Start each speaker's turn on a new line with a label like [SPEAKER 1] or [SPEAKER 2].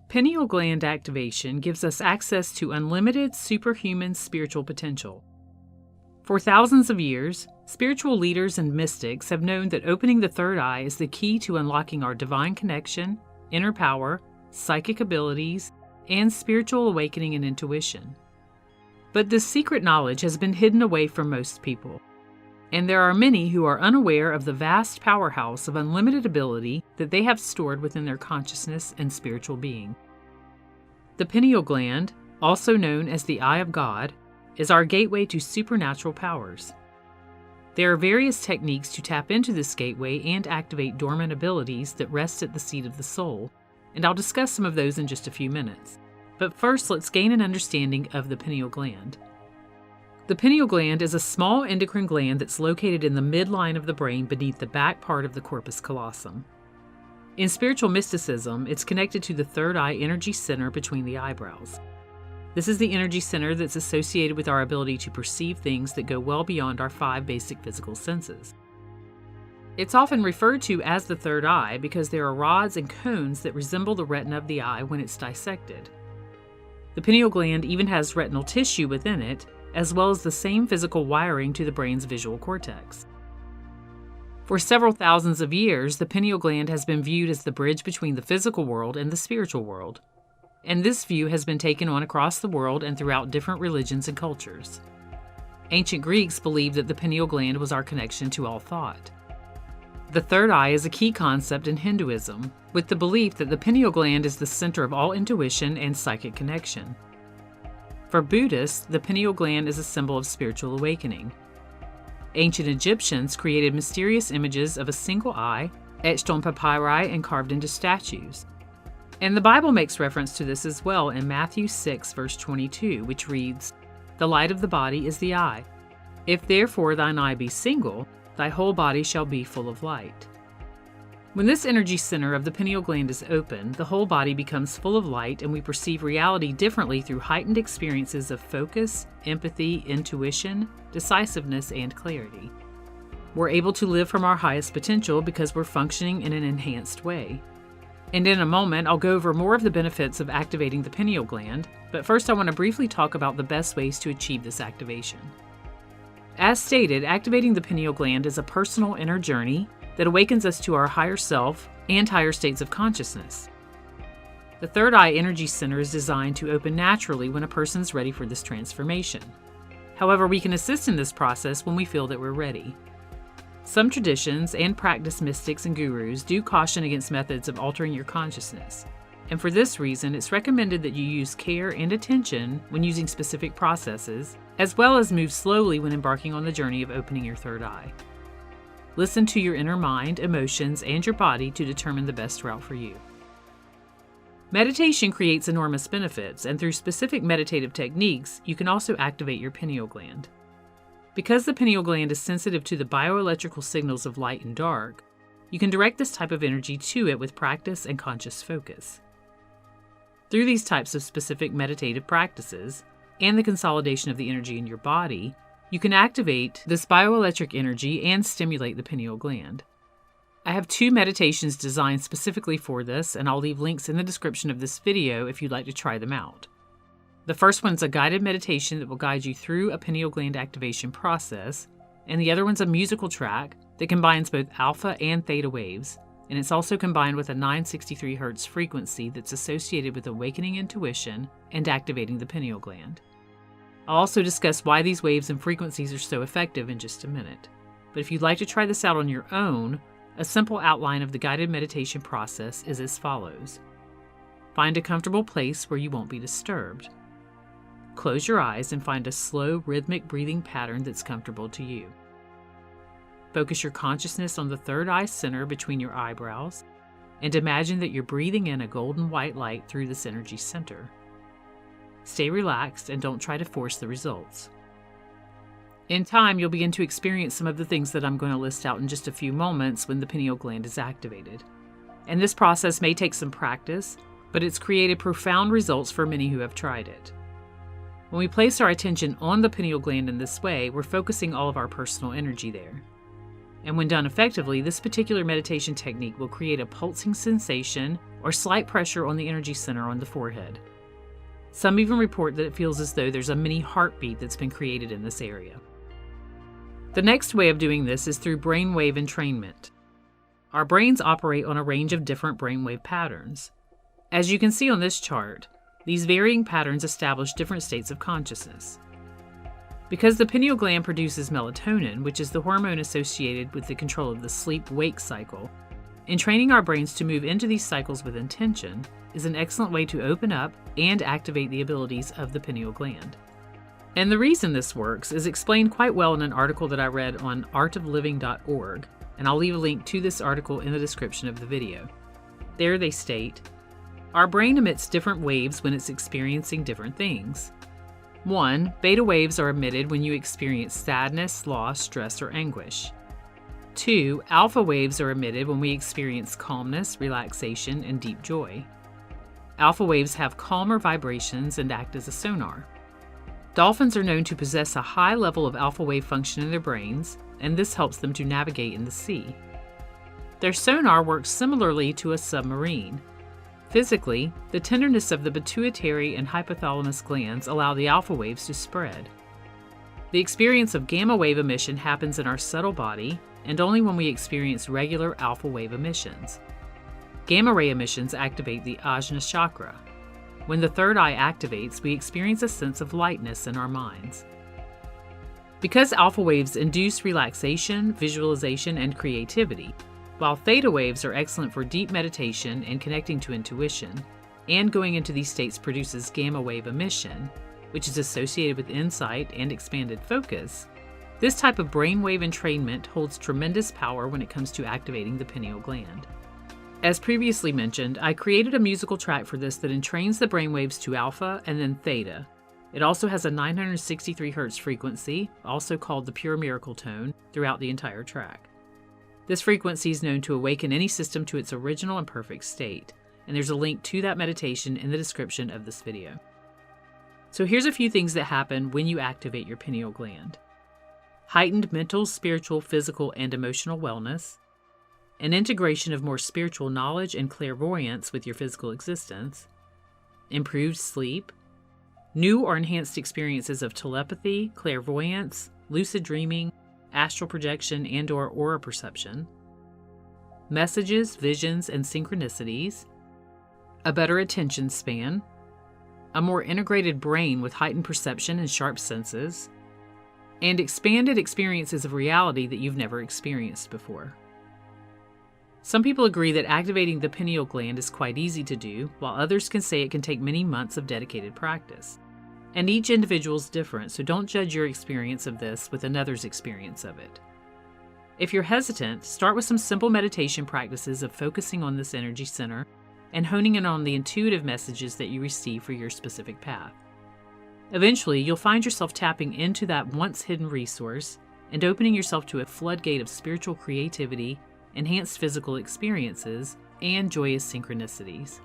[SPEAKER 1] Pineal gland activation gives us access to unlimited superhuman spiritual potential. For thousands of years, spiritual leaders and mystics have known that opening the third eye is the key to unlocking our divine connection, inner power, psychic abilities, and spiritual awakening and intuition. But this secret knowledge has been hidden away from most people, and there are many who are unaware of the vast powerhouse of unlimited ability that they have stored within their consciousness and spiritual being. The pineal gland, also known as the Eye of God, is our gateway to supernatural powers. There are various techniques to tap into this gateway and activate dormant abilities that rest at the seat of the soul, and I'll discuss some of those in just a few minutes. But first, let's gain an understanding of the pineal gland. The pineal gland is a small endocrine gland that's located in the midline of the brain beneath the back part of the corpus callosum. In spiritual mysticism, it's connected to the third eye energy center between the eyebrows. This is the energy center that's associated with our ability to perceive things that go well beyond our 5 basic physical senses. It's often referred to as the third eye because there are rods and cones that resemble the retina of the eye when it's dissected. The pineal gland even has retinal tissue within it, as well as the same physical wiring to the brain's visual cortex. For several thousands of years, the pineal gland has been viewed as the bridge between the physical world and the spiritual world, and this view has been taken on across the world and throughout different religions and cultures. Ancient Greeks believed that the pineal gland was our connection to all thought. The third eye is a key concept in Hinduism, with the belief that the pineal gland is the center of all intuition and psychic connection. For Buddhists, the pineal gland is a symbol of spiritual awakening. Ancient Egyptians created mysterious images of a single eye, etched on papyri and carved into statues. And the Bible makes reference to this as well in Matthew 6, verse 22, which reads, "The light of the body is the eye. If therefore thine eye be single, thy whole body shall be full of light." When this energy center of the pineal gland is open, the whole body becomes full of light and we perceive reality differently through heightened experiences of focus, empathy, intuition, decisiveness, and clarity. We're able to live from our highest potential because we're functioning in an enhanced way. And in a moment, I'll go over more of the benefits of activating the pineal gland, but first I want to briefly talk about the best ways to achieve this activation. As stated, activating the pineal gland is a personal inner journey that awakens us to our higher self and higher states of consciousness. The third eye energy center is designed to open naturally when a person's ready for this transformation. However, we can assist in this process when we feel that we're ready. Some traditions and practice mystics and gurus do caution against methods of altering your consciousness. And for this reason, it's recommended that you use care and attention when using specific processes, as well as move slowly when embarking on the journey of opening your third eye. Listen to your inner mind, emotions, and your body to determine the best route for you. Meditation creates enormous benefits, and through specific meditative techniques, you can also activate your pineal gland. Because the pineal gland is sensitive to the bioelectrical signals of light and dark, you can direct this type of energy to it with practice and conscious focus. Through these types of specific meditative practices, and the consolidation of the energy in your body, you can activate this bioelectric energy and stimulate the pineal gland. I have 2 meditations designed specifically for this, and I'll leave links in the description of this video if you'd like to try them out. The first one's a guided meditation that will guide you through a pineal gland activation process, and the other one's a musical track that combines both alpha and theta waves, and it's also combined with a 963 Hz frequency that's associated with awakening intuition and activating the pineal gland. I'll also discuss why these waves and frequencies are so effective in just a minute. But if you'd like to try this out on your own, a simple outline of the guided meditation process is as follows. Find a comfortable place where you won't be disturbed. Close your eyes and find a slow, rhythmic breathing pattern that's comfortable to you. Focus your consciousness on the third eye center between your eyebrows, and imagine that you're breathing in a golden white light through this energy center. Stay relaxed and don't try to force the results. In time, you'll begin to experience some of the things that I'm going to list out in just a few moments when the pineal gland is activated. And this process may take some practice, but it's created profound results for many who have tried it. When we place our attention on the pineal gland in this way, we're focusing all of our personal energy there. And when done effectively, this particular meditation technique will create a pulsing sensation or slight pressure on the energy center on the forehead. Some even report that it feels as though there's a mini heartbeat that's been created in this area. The next way of doing this is through brainwave entrainment. Our brains operate on a range of different brainwave patterns. As you can see on this chart, these varying patterns establish different states of consciousness. Because the pineal gland produces melatonin, which is the hormone associated with the control of the sleep-wake cycle, entraining our brains to move into these cycles with intention is an excellent way to open up and activate the abilities of the pineal gland. And the reason this works is explained quite well in an article that I read on artofliving.org, and I'll leave a link to this article in the description of the video. There they state, our brain emits different waves when it's experiencing different things. 1. Beta waves are emitted when you experience sadness, loss, stress, or anguish. 2. Alpha waves are emitted when we experience calmness, relaxation, and deep joy. Alpha waves have calmer vibrations and act as a sonar. Dolphins are known to possess a high level of alpha wave function in their brains, and this helps them to navigate in the sea. Their sonar works similarly to a submarine. Physically, the tenderness of the pituitary and hypothalamus glands allow the alpha waves to spread. The experience of gamma wave emission happens in our subtle body, and only when we experience regular alpha wave emissions. Gamma ray emissions activate the Ajna chakra. When the third eye activates, we experience a sense of lightness in our minds. Because alpha waves induce relaxation, visualization, and creativity, while theta waves are excellent for deep meditation and connecting to intuition, and going into these states produces gamma wave emission, which is associated with insight and expanded focus, this type of brainwave entrainment holds tremendous power when it comes to activating the pineal gland. As previously mentioned, I created a musical track for this that entrains the brainwaves to alpha and then theta. It also has a 963 Hz frequency, also called the pure miracle tone, throughout the entire track. This frequency is known to awaken any system to its original and perfect state, and there's a link to that meditation in the description of this video. So here's a few things that happen when you activate your pineal gland. Heightened mental, spiritual, physical, and emotional wellness, an integration of more spiritual knowledge and clairvoyance with your physical existence, improved sleep, new or enhanced experiences of telepathy, clairvoyance, lucid dreaming, astral projection, and/or aura perception, messages, visions, and synchronicities, a better attention span, a more integrated brain with heightened perception and sharp senses, and expanded experiences of reality that you've never experienced before. Some people agree that activating the pineal gland is quite easy to do, while others can say it can take many months of dedicated practice. And each individual is different, so don't judge your experience of this with another's experience of it. If you're hesitant, start with some simple meditation practices of focusing on this energy center and honing in on the intuitive messages that you receive for your specific path. Eventually, you'll find yourself tapping into that once hidden resource and opening yourself to a floodgate of spiritual creativity, enhanced physical experiences, and joyous synchronicities.